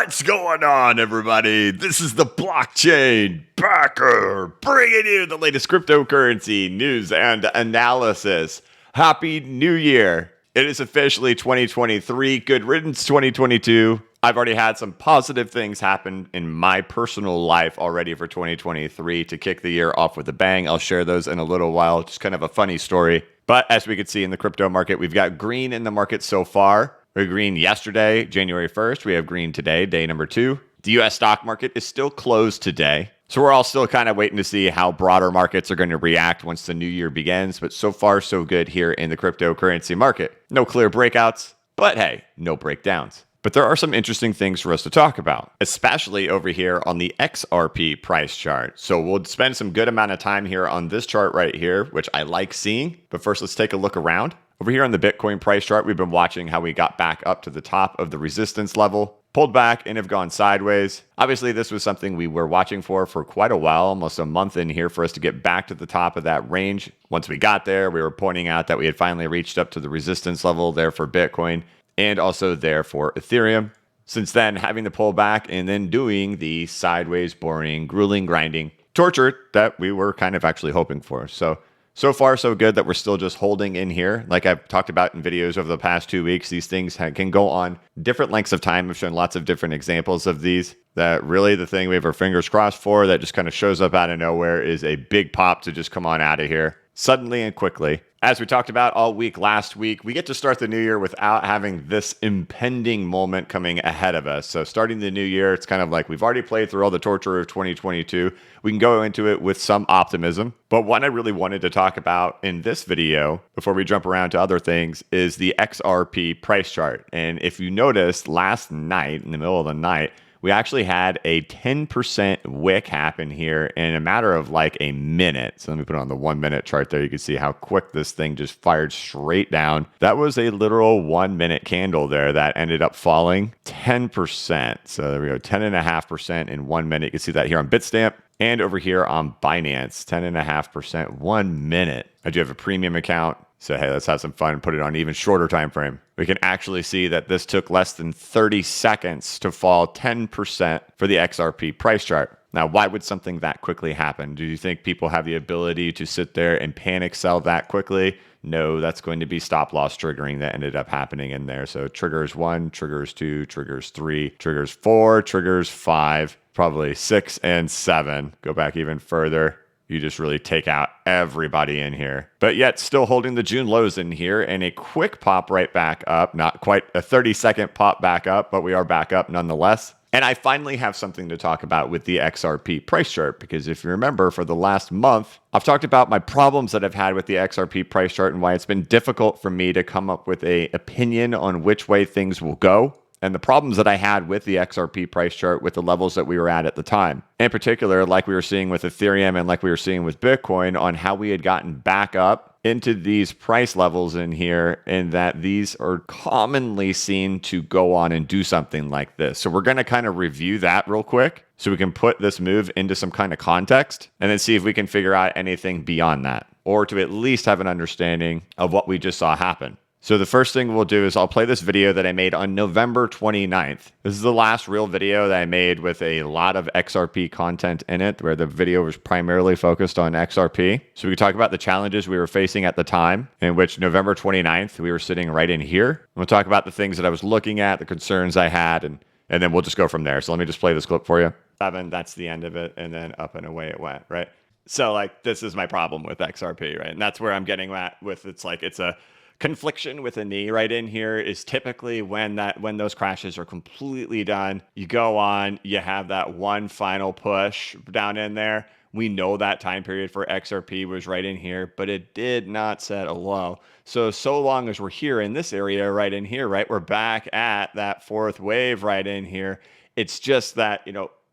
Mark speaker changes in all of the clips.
Speaker 1: What's going on, everybody? This is the blockchain backer, bringing you the latest cryptocurrency news and analysis. Happy New Year. It is officially 2023. Good riddance 2022. I've already had some positive things happen in my personal life already for 2023 to kick the year off with a bang. I'll share those in a little while. Just kind of a funny story. But as we can see in the crypto market, we've got green in the market so far. We had green yesterday, January 1st. We have green today, day number 2. The US stock market is still closed today. So we're all still kind of waiting to see how broader markets are going to react once the new year begins. But so far, so good here in the cryptocurrency market. No clear breakouts, but hey, no breakdowns. But there are some interesting things for us to talk about, especially over here on the XRP price chart. So we'll spend some good amount of time here on this chart right here, which I like seeing. But first, let's take a look around. Over here on the Bitcoin price chart, we've been watching how we got back up to the top of the resistance level, pulled back and have gone sideways. Obviously, this was something we were watching for quite a while, almost a month in here for us to get back to the top of that range. Once we got there, we were pointing out that we had finally reached up to the resistance level there for Bitcoin and also there for Ethereum. Since then, having the pull back and then doing the sideways, boring, grueling, grinding torture that we were kind of actually hoping for. So far, so good that we're still just holding in here. Like I've talked about in videos over the past 2 weeks, these things can go on different lengths of time. I've shown lots of different examples of these. That really the thing we have our fingers crossed for that just kind of shows up out of nowhere is a big pop to just come on out of here suddenly and quickly. As we talked about all week last week, we get to start the new year without having this impending moment coming ahead of us. So starting the new year, it's kind of like we've already played through all the torture of 2022. We can go into it with some optimism. But what I really wanted to talk about in this video, before we jump around to other things, is the XRP price chart. And if you noticed last night, in the middle of the night, we actually had a 10% wick happen here in a matter of like a minute. So let me put it on the 1 minute chart there. You can see how quick this thing just fired straight down. That was a literal 1 minute candle there that ended up falling 10%. So there we go, 10.5% in 1 minute. You can see that here on Bitstamp and over here on Binance, 10.5%, 1 minute. I do have a premium account. So, hey, let's have some fun and put it on an even shorter time frame. We can actually see that this took less than 30 seconds to fall 10% for the XRP price chart. Now, why would something that quickly happen? Do you think people have the ability to sit there and panic sell that quickly? No, that's going to be stop loss triggering that ended up happening in there. So triggers 1, triggers 2, triggers 3, triggers 4, triggers 5, probably 6 and 7. Go back even further. You just really take out everybody in here. But yet still holding the June lows in here and a quick pop right back up. Not quite a 30-second pop back up, but we are back up nonetheless. And I finally have something to talk about with the XRP price chart, because if you remember, for the last month, I've talked about my problems that I've had with the XRP price chart and why it's been difficult for me to come up with an opinion on which way things will go. And the problems that I had with the XRP price chart with the levels that we were at the time. In particular, like we were seeing with Ethereum and like we were seeing with Bitcoin, on how we had gotten back up into these price levels in here, and that these are commonly seen to go on and do something like this. So we're going to kind of review that real quick so we can put this move into some kind of context and then see if we can figure out anything beyond that, or to at least have an understanding of what we just saw happen. So the first thing we'll do is I'll play this video that I made on November 29th. This is the last real video that I made with a lot of XRP content in it, where the video was primarily focused on XRP. So we can talk about the challenges we were facing at the time, in which November 29th, we were sitting right in here. And we'll talk about the things that I was looking at, the concerns I had, and then we'll just go from there. So let me just play this clip for you. 7, that's the end of it, and then up and away it went, right? So like, this is my problem with XRP, right? And that's where I'm getting at with, it's a confliction with a knee right in here is typically when those crashes are completely done. You go on, you have that one final push down in there. We know that time period for XRP was right in here, but it did not set a low. So long as we're here in this area right in here, right, we're back at that fourth wave right in here. It's just that,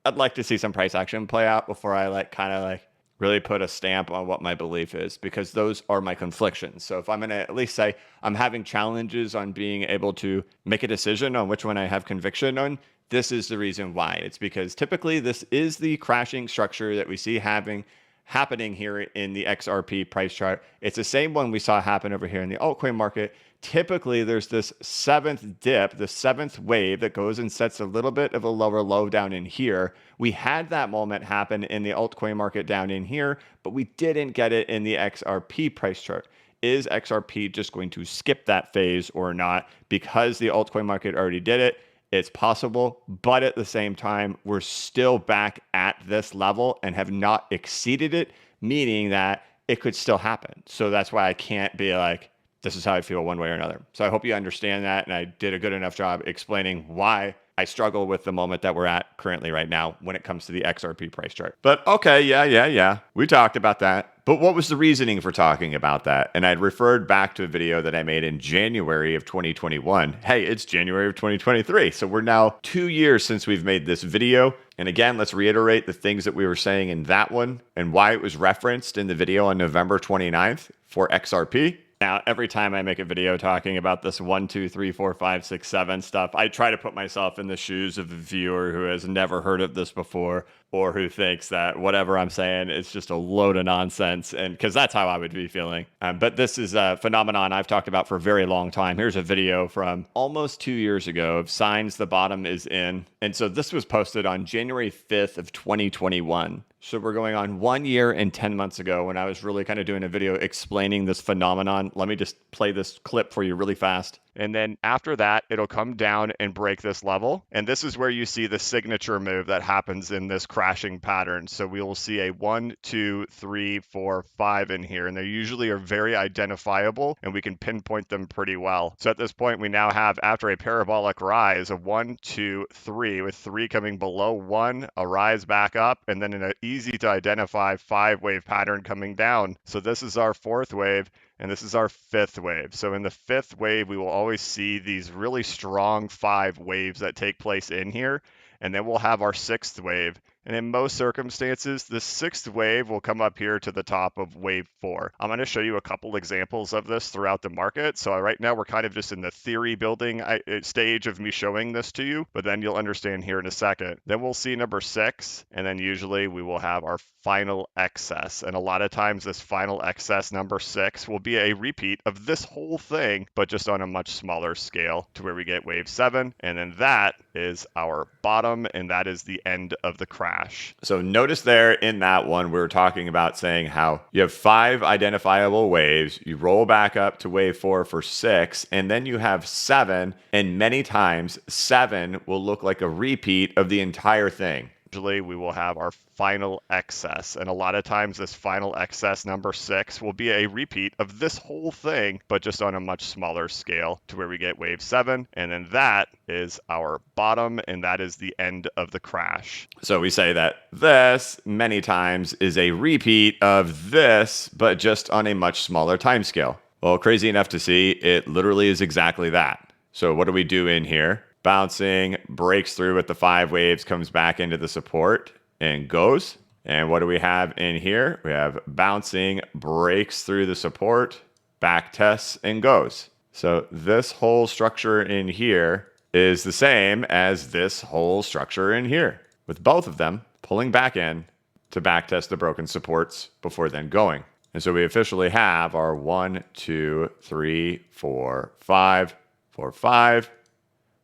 Speaker 1: I'd like to see some price action play out before I really put a stamp on what my belief is, because those are my conflictions. So if I'm going to at least say I'm having challenges on being able to make a decision on which one I have conviction on, this is the reason why. It's because typically this is the crashing structure that we see happening here in the XRP price chart. It's the same one we saw happen over here in the altcoin market. typically there's this seventh dip, the seventh wave that goes and sets a little bit of a lower low down in here. We had that moment happen in the altcoin market down in here, but we didn't get it in the XRP price chart. Is XRP just going to skip that phase or not? Because the altcoin market already did it, it's possible, but at the same time, we're still back at this level and have not exceeded it, meaning that it could still happen. So that's why I can't be like, this is how I feel one way or another. So I hope you understand that. And I did a good enough job explaining why I struggle with the moment that we're at currently right now when it comes to the XRP price chart. But okay, yeah. We talked about that. But what was the reasoning for talking about that? And I'd referred back to a video that I made in January of 2021. Hey, it's January of 2023. So we're now 2 years since we've made this video. And again, let's reiterate the things that we were saying in that one and why it was referenced in the video on November 29th for XRP. Now, every time I make a video talking about this 1, 2, 3, 4, 5, 6, 7 stuff, I try to put myself in the shoes of a viewer who has never heard of this before or who thinks that whatever I'm saying is just a load of nonsense. And because that's how I would be feeling. But this is a phenomenon I've talked about for a very long time. Here's a video from almost 2 years ago of signs the bottom is in. And so this was posted on January 5th of 2021. So we're going on 1 year and 10 months ago when I was really kind of doing a video explaining this phenomenon. Let me just play this clip for you really fast. And then after that, it'll come down and break this level. And this is where you see the signature move that happens in this crashing pattern. So we will see a 1, 2, 3, 4, 5 in here. And they usually are very identifiable and we can pinpoint them pretty well. So at this point, we now have, after a parabolic rise, a 1, 2, 3, with 3 coming below 1, a rise back up, and then an easy to identify 5 wave pattern coming down. So this is our 4th wave. And this is our 5th wave. So in the 5th wave, we will always see these really strong 5 waves that take place in here. And then we'll have our 6th wave. And in most circumstances, the 6th wave will come up here to the top of wave 4. I'm going to show you a couple examples of this throughout the market. So right now we're kind of just in the theory building stage of me showing this to you, but then you'll understand here in a second. Then we'll see number 6, and then usually we will have our final excess. And a lot of times this final excess number 6 will be a repeat of this whole thing, but just on a much smaller scale to where we get wave 7. And then that is our bottom, and that is the end of the crash. So notice there in that one, we were talking about saying how you have 5 identifiable waves, you roll back up to wave 4 for 6, and then you have 7, and many times 7 will look like a repeat of the entire thing. Usually we will have our final excess, and a lot of times this final excess number 6 will be a repeat of this whole thing, but just on a much smaller scale to where we get wave 7, and then that is our bottom, and that is the end of the crash. So we say that this many times is a repeat of this, but just on a much smaller time scale. Well, crazy enough to see, it literally is exactly that. So what do we do in here? Bouncing, breaks through with the 5 waves, comes back into the support and goes. And what do we have in here? We have bouncing, breaks through the support, back tests, and goes. So this whole structure in here is the same as this whole structure in here, with both of them pulling back in to back test the broken supports before then going. And so we officially have our 1, 2, 3, 4, 5, 4, 5,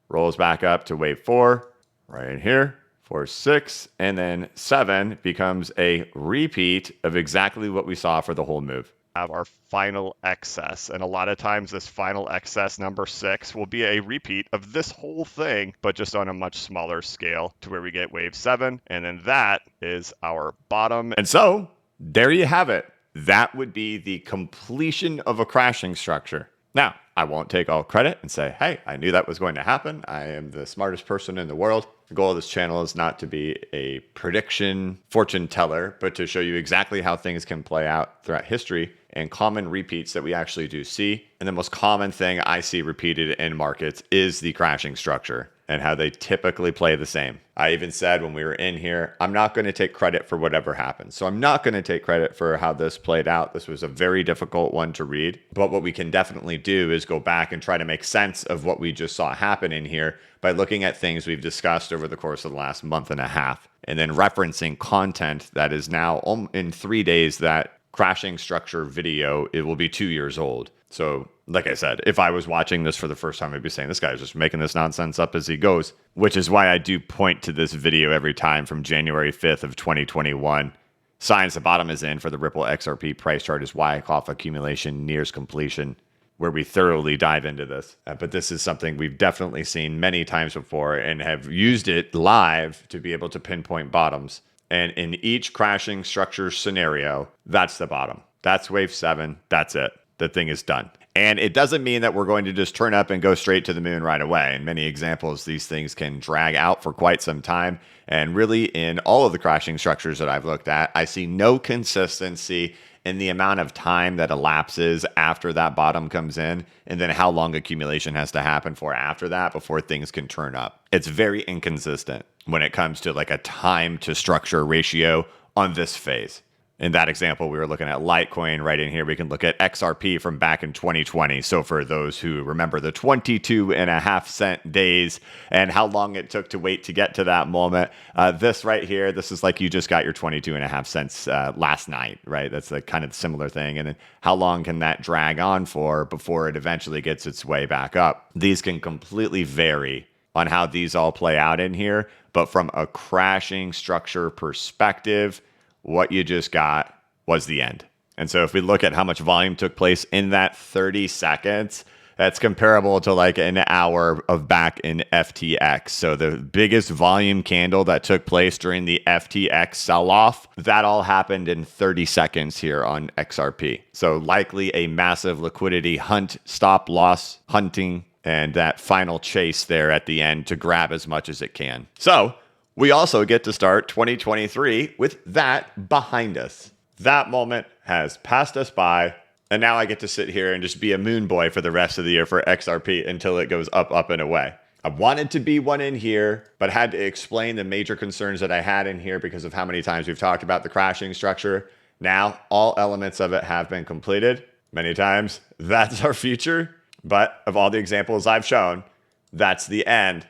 Speaker 1: rolls back up to wave 4, right in here, 4, 6, and then 7 becomes a repeat of exactly what we saw for the whole move. Have our final excess, and a lot of times this final excess number 6 will be a repeat of this whole thing, but just on a much smaller scale to where we get wave 7, and then that is our bottom. And so there you have it. That would be the completion of a crashing structure. Now, I won't take all credit and say, hey, I knew that was going to happen. I am the smartest person in the world. The goal of this channel is not to be a prediction fortune teller, but to show you exactly how things can play out throughout history and common repeats that we actually do see. And the most common thing I see repeated in markets is the crashing structure and how they typically play the same. I even said when we were in here, I'm not going to take credit for whatever happened. So I'm not going to take credit for how this played out. This was a very difficult one to read. But what we can definitely do is go back and try to make sense of what we just saw happen in here by looking at things we've discussed over the course of the last month and a half, and then referencing content that is now in 3 days, that crashing structure video, it will be 2 years old. So like I said, if I was watching this for the first time, I'd be saying this guy's just making this nonsense up as he goes, which is why I do point to this video every time from January 5th of 2021. Signs the bottom is in for the Ripple XRP price chart as Wyckoff accumulation nears completion, where we thoroughly dive into this. But this is something we've definitely seen many times before and have used it live to be able to pinpoint bottoms. And in each crashing structure scenario, that's the bottom. That's wave 7. That's it. The thing is done. And it doesn't mean that we're going to just turn up and go straight to the moon right away. In many examples, these things can drag out for quite some time. And really, in all of the crashing structures that I've looked at, I see no consistency in the amount of time that elapses after that bottom comes in, and then how long accumulation has to happen for after that before things can turn up. It's very inconsistent when it comes to like a time to structure ratio on this phase. In that example, we were looking at Litecoin. Right in here, we can look at XRP from back in 2020. So for those who remember the 22.5 days and how long it took to wait to get to that moment, this right here, this is like you just got your 22.5 last night, right? That's the kind of similar thing. And then how long can that drag on for before it eventually gets its way back up? These can completely vary on how these all play out in here. But from a crashing structure perspective, what you just got was the end. And so if we look at how much volume took place in that 30 seconds, that's comparable to like an hour of back in FTX. So the biggest volume candle that took place during the FTX sell-off, that all happened in 30 seconds here on XRP. So likely a massive liquidity hunt, stop loss hunting, and that final chase there at the end to grab as much as it can. So we also get to start 2023 with that behind us. That moment has passed us by, and now I get to sit here and just be a moon boy for the rest of the year for XRP until it goes up, up, and away. I wanted to be one in here, but had to explain the major concerns that I had in here because of how many times we've talked about the crashing structure. Now, all elements of it have been completed many times. That's our future. But of all the examples I've shown, that's the end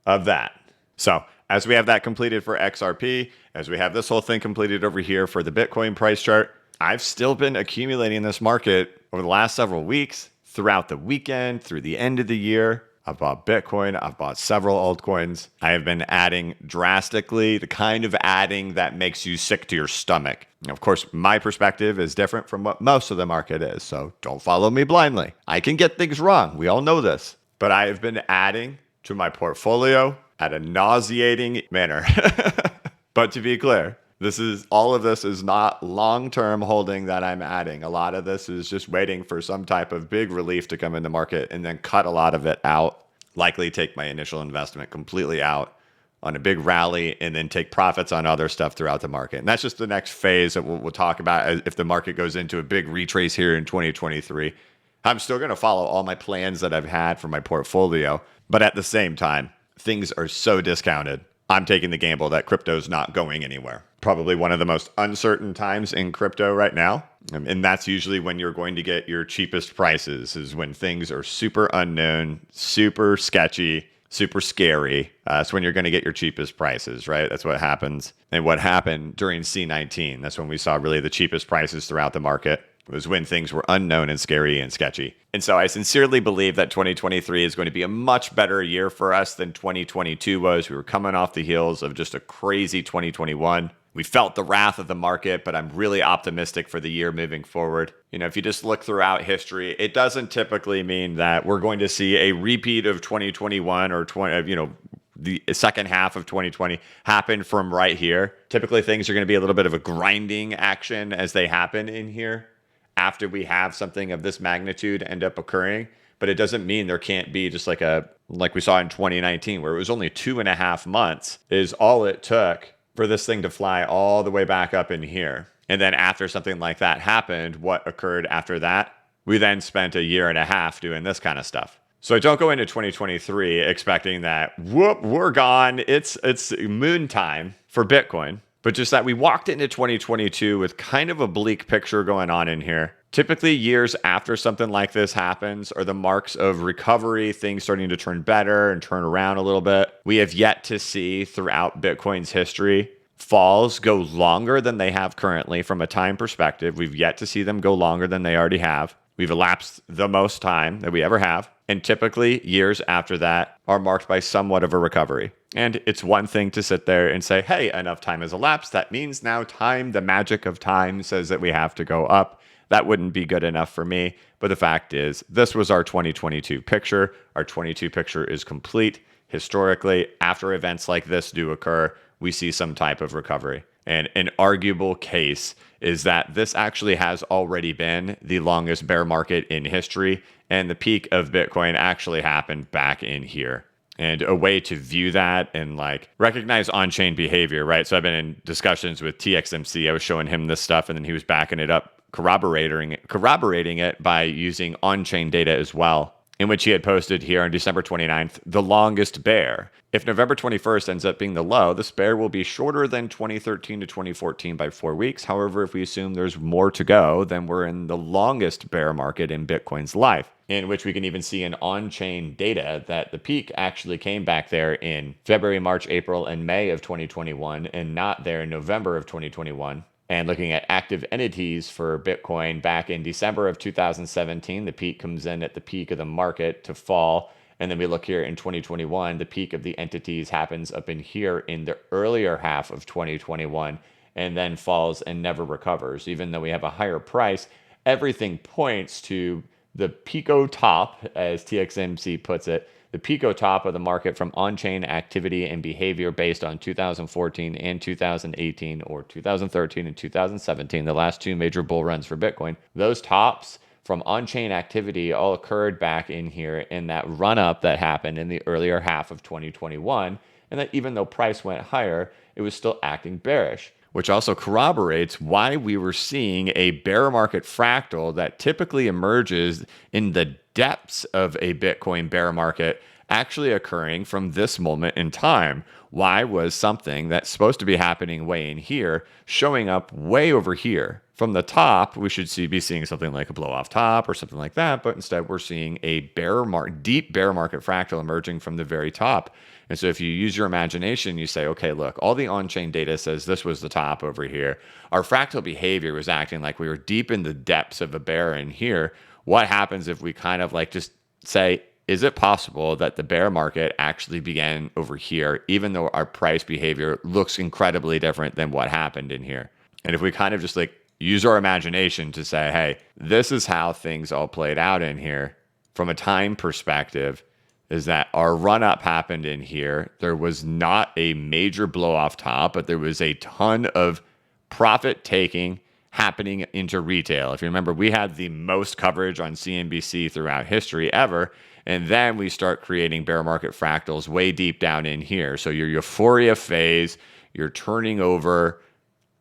Speaker 1: of that. So as we have that completed for XRP, as we have this whole thing completed over here for the Bitcoin price chart, I've still been accumulating this market over the last several weeks, throughout the weekend, through the end of the year. I've bought Bitcoin. I've bought several altcoins. I have been adding drastically, the kind of adding that makes you sick to your stomach. Of course, my perspective is different from what most of the market is, so don't follow me blindly. I can get things wrong. We all know this. But I have been adding to my portfolio at a nauseating manner. But to be clear, all of this is not long-term holding that I'm adding. A lot of this is just waiting for some type of big relief to come in the market and then cut a lot of it out. Likely take my initial investment completely out on a big rally and then take profits on other stuff throughout the market. And that's just the next phase that we'll talk about if the market goes into a big retrace here in 2023. I'm still going to follow all my plans that I've had for my portfolio. But at the same time, things are so discounted. I'm taking the gamble that crypto's not going anywhere. Probably one of the most uncertain times in crypto right now. And that's usually when you're going to get your cheapest prices, is when things are super unknown, super sketchy, super scary. That's when you're going to get your cheapest prices, right? That's what happens. And what happened during C19, that's when we saw really the cheapest prices throughout the market. It was when things were unknown and scary and sketchy. And so I sincerely believe that 2023 is going to be a much better year for us than 2022 was. We were coming off the heels of just a crazy 2021. We felt the wrath of the market, but I'm really optimistic for the year moving forward. You know, if you just look throughout history, it doesn't typically mean that we're going to see a repeat of 2021 or the second half of 2020 happen from right here. Typically, things are going to be a little bit of a grinding action as they happen in here after we have something of this magnitude end up occurring. But it doesn't mean there can't be just like we saw in 2019, where it was only 2.5 months is all it took for this thing to fly all the way back up in here. And then after something like that happened, what occurred after that? We then spent 1.5 years doing this kind of stuff. So don't go into 2023 expecting that, whoop, we're gone. It's moon time for Bitcoin. But just that we walked into 2022 with kind of a bleak picture going on in here. Typically, years after something like this happens are the marks of recovery, things starting to turn better and turn around a little bit. We have yet to see throughout Bitcoin's history falls go longer than they have currently from a time perspective. We've yet to see them go longer than they already have. We've elapsed the most time that we ever have. And typically, years after that are marked by somewhat of a recovery. And it's one thing to sit there and say, hey, enough time has elapsed. That means now time, the magic of time, says that we have to go up. That wouldn't be good enough for me. But the fact is, this was our 2022 picture. Our 22 picture is complete. Historically, after events like this do occur, we see some type of recovery. And an arguable case is that this actually has already been the longest bear market in history, and the peak of Bitcoin actually happened back in here. And a way to view that and like recognize on-chain behavior, right? So I've been in discussions with TXMC. I was showing him this stuff, and then he was backing it up, corroborating it by using on-chain data as well, in which he had posted here on December 29th, the longest bear. If November 21st ends up being the low, this bear will be shorter than 2013 to 2014 by 4 weeks. However, if we assume there's more to go, then we're in the longest bear market in Bitcoin's life, in which we can even see in on-chain data that the peak actually came back there in February, March, April, and May of 2021, and not there in November of 2021. And looking at active entities for Bitcoin back in December of 2017, the peak comes in at the peak of the market to fall. And then we look here in 2021, the peak of the entities happens up in here in the earlier half of 2021 and then falls and never recovers. Even though we have a higher price, everything points to the Pico top, as TXMC puts it, the Pico top of the market from on-chain activity and behavior based on 2014 and 2018, or 2013 and 2017, the last two major bull runs for Bitcoin. Those tops from on-chain activity all occurred back in here in that run-up that happened in the earlier half of 2021, and that even though price went higher, it was still acting bearish, which also corroborates why we were seeing a bear market fractal that typically emerges in the depths of a Bitcoin bear market actually occurring from this moment in time. Why was something that's supposed to be happening way in here showing up way over here? From the top, we should be seeing something like a blow off top or something like that, but instead we're seeing a deep bear market fractal emerging from the very top. And so if you use your imagination, you say, okay, look, all the on-chain data says this was the top over here. Our fractal behavior was acting like we were deep in the depths of a bear in here. What happens if we kind of like just say, is it possible that the bear market actually began over here, even though our price behavior looks incredibly different than what happened in here? And if we kind of just like use our imagination to say, hey, this is how things all played out in here from a time perspective, is that our run up happened in here. There was not a major blow off top, but there was a ton of profit taking happening into retail. If you remember, we had the most coverage on CNBC throughout history ever. And then we start creating bear market fractals way deep down in here. So your euphoria phase, you're turning over,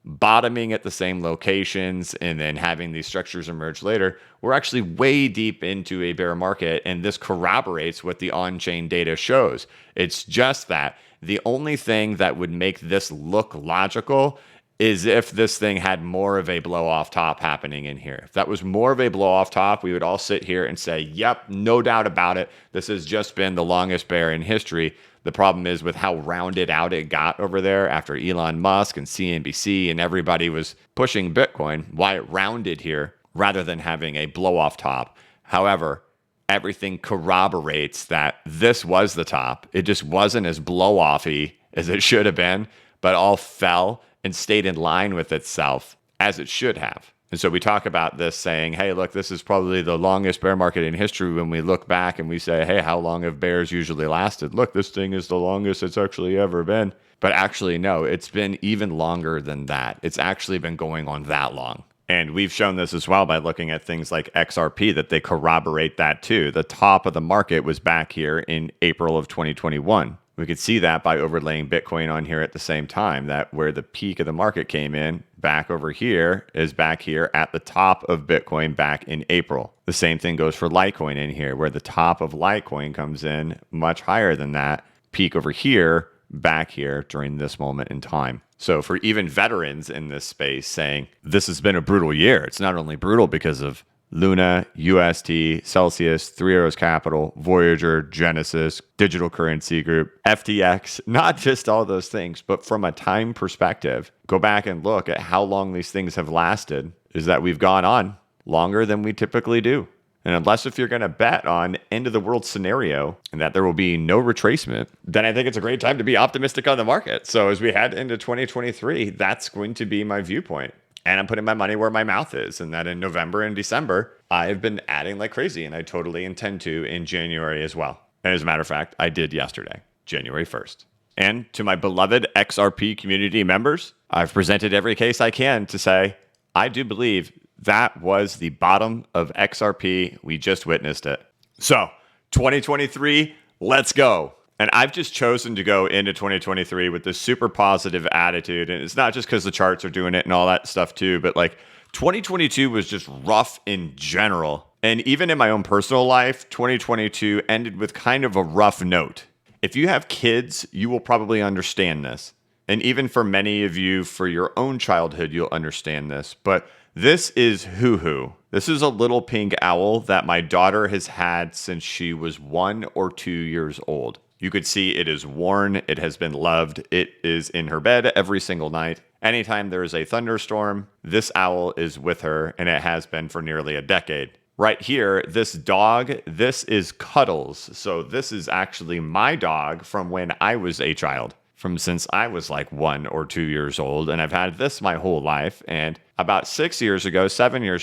Speaker 1: bottoming at the same locations, and then having these structures emerge later. We're actually way deep into a bear market, and this corroborates what the on-chain data shows. It's just that the only thing that would make this look logical is if this thing had more of a blow-off top happening in here. If that was more of a blow-off top, we would all sit here and say, yep, no doubt about it. This has just been the longest bear in history. The problem is with how rounded out it got over there after Elon Musk and CNBC and everybody was pushing Bitcoin, why it rounded here rather than having a blow-off top. However, everything corroborates that this was the top. It just wasn't as blow-offy as it should have been, but all fell and stayed in line with itself as it should have. And so we talk about this saying, hey, look, this is probably the longest bear market in history. When we look back and we say, hey, how long have bears usually lasted? Look, this thing is the longest it's actually ever been. But actually, no, it's been even longer than that. It's actually been going on that long. And we've shown this as well by looking at things like XRP, that they corroborate that too. The top of the market was back here in April of 2021. We could see that by overlaying Bitcoin on here at the same time, that where the peak of the market came in back over here is back here at the top of Bitcoin back in April. The same thing goes for Litecoin in here, where the top of Litecoin comes in much higher than that peak over here, back here during this moment in time. So for even veterans in this space saying this has been a brutal year, it's not only brutal because of Luna, UST, Celsius, Three Arrows Capital, Voyager, Genesis, Digital Currency Group, FTX, not just all those things, but from a time perspective, go back and look at how long these things have lasted, is that we've gone on longer than we typically do. And unless if you're going to bet on end of the world scenario and that there will be no retracement, then I think it's a great time to be optimistic on the market. So as we head into 2023, that's going to be my viewpoint. And I'm putting my money where my mouth is. And that in November and December, I've been adding like crazy. And I totally intend to in January as well. And as a matter of fact, I did yesterday, January 1st. And to my beloved XRP community members, I've presented every case I can to say, I do believe that was the bottom of XRP. We just witnessed it. So 2023, let's go. And I've just chosen to go into 2023 with this super positive attitude. And it's not just because the charts are doing it and all that stuff too, but like 2022 was just rough in general. And even in my own personal life, 2022 ended with kind of a rough note. If you have kids, you will probably understand this. And even for many of you, for your own childhood, you'll understand this. But this is Hoo-Hoo. This is a little pink owl that my daughter has had since she was 1 or 2 years old. You could see it is worn. It has been loved. It is in her bed every single night. Anytime there is a thunderstorm, this owl is with her, and it has been for nearly a decade. Right here, this dog, this is Cuddles. So this is actually my dog from when I was a child, from since I was like 1 or 2 years old. And I've had this my whole life. And about 7 years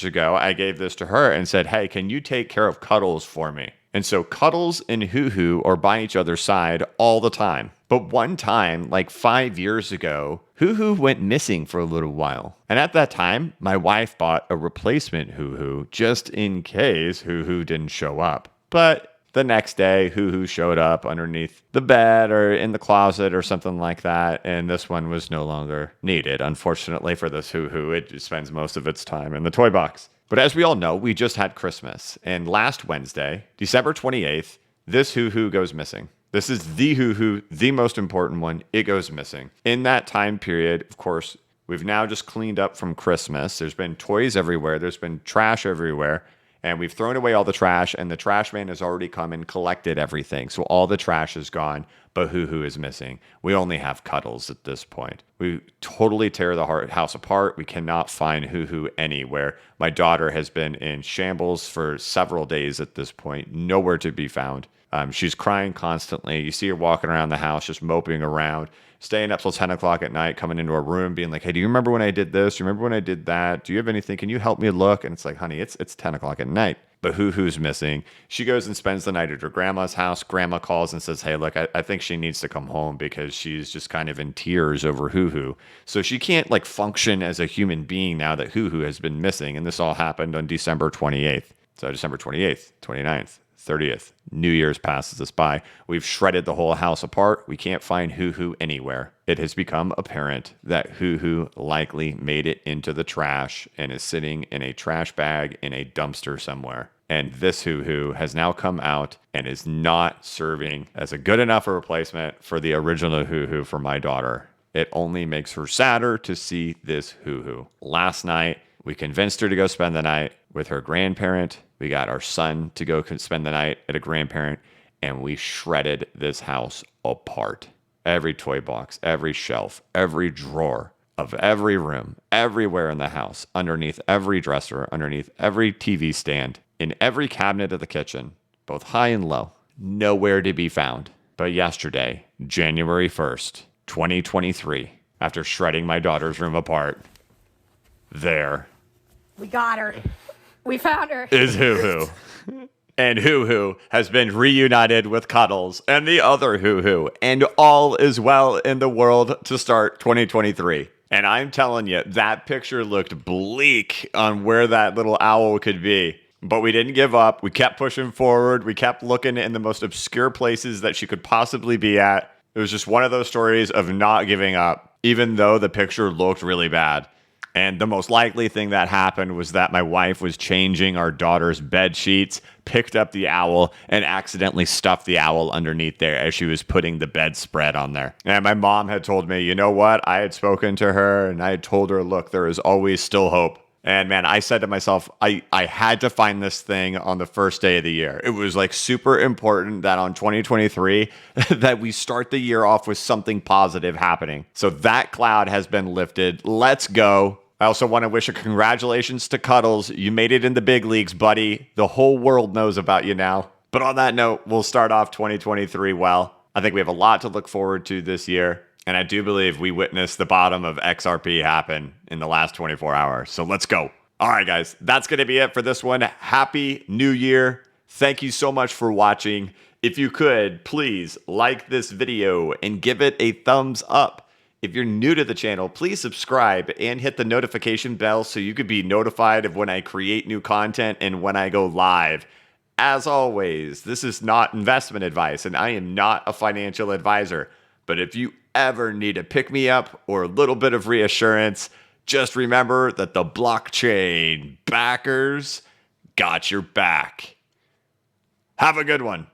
Speaker 1: ago, I gave this to her and said, hey, can you take care of Cuddles for me? And so Cuddles and Hoo-Hoo are by each other's side all the time. But one time, like 5 years ago, Hoo-Hoo went missing for a little while. And at that time, my wife bought a replacement Hoo-Hoo just in case Hoo-Hoo didn't show up. But the next day, Hoo-Hoo showed up underneath the bed or in the closet or something like that. And this one was no longer needed. Unfortunately for this Hoo-Hoo, it just spends most of its time in the toy box. But as we all know, we just had Christmas. And last Wednesday, December 28th, this Hoo-Hoo goes missing. This is the Hoo-Hoo, the most important one. It goes missing. In that time period, of course, we've now just cleaned up from Christmas. There's been toys everywhere. There's been trash everywhere. And we've thrown away all the trash, and the trash man has already come and collected everything. So all the trash is gone, but Hoo-Hoo is missing. We only have Cuddles at this point. We totally tear the house apart. We cannot find Hoo-Hoo anywhere. My daughter has been in shambles for several days at this point, nowhere to be found. She's crying constantly. You see her walking around the house, just moping around, staying up till 10 o'clock at night, coming into our room, being like, hey, do you remember when I did this? Do you remember when I did that? Do you have anything? Can you help me look? And it's like, honey, it's 10 o'clock at night. But Hoo-Hoo's missing. She goes and spends the night at her grandma's house. Grandma calls and says, hey, look, I think she needs to come home because she's just kind of in tears over Hoo-Hoo. So she can't like function as a human being now that Hoo-Hoo has been missing. And this all happened on December 28th. So December 28th, 29th, 30th. New Year's passes us by. We've shredded the whole house apart. We can't find Hoo-Hoo anywhere. It has become apparent that Hoo-Hoo likely made it into the trash and is sitting in a trash bag in a dumpster somewhere. And this Hoo-Hoo has now come out and is not serving as a good enough a replacement for the original Hoo-Hoo for my daughter. It only makes her sadder to see this Hoo-Hoo. Last night, we convinced her to go spend the night with her grandparent. We got our son to go spend the night at a grandparent, and we shredded this house apart. Every toy box, every shelf, every drawer of every room, everywhere in the house, underneath every dresser, underneath every TV stand, in every cabinet of the kitchen, both high and low, nowhere to be found. But yesterday, January 1st, 2023, after shredding my daughter's room apart, there.
Speaker 2: We got her. We found her.
Speaker 1: Is Hoo-Hoo. And Hoo-Hoo has been reunited with Cuddles and the other Hoo-Hoo. And all is well in the world to start 2023. And I'm telling you, that picture looked bleak on where that little owl could be. But we didn't give up. We kept pushing forward. We kept looking in the most obscure places that she could possibly be at. It was just one of those stories of not giving up, even though the picture looked really bad. And the most likely thing that happened was that my wife was changing our daughter's bed sheets, picked up the owl, and accidentally stuffed the owl underneath there as she was putting the bedspread on there. And my mom had told me, you know what? I had spoken to her and I had told her, look, there is always still hope. And man, I said to myself, I had to find this thing on the first day of the year. It was like super important that on 2023 that we start the year off with something positive happening. So that cloud has been lifted. Let's go. I also want to wish a congratulations to Cuddles. You made it in the big leagues, buddy. The whole world knows about you now. But on that note, we'll start off 2023 well. I think we have a lot to look forward to this year. And I do believe we witnessed the bottom of XRP happen in the last 24 hours. So let's go. All right, guys, that's going to be it for this one. Happy New Year. Thank you so much for watching. If you could, please like this video and give it a thumbs up. If you're new to the channel, please subscribe and hit the notification bell so you could be notified of when I create new content and when I go live. As always, this is not investment advice and I am not a financial advisor. But if you ever need a pick-me-up or a little bit of reassurance, just remember that the blockchain backers got your back. Have a good one.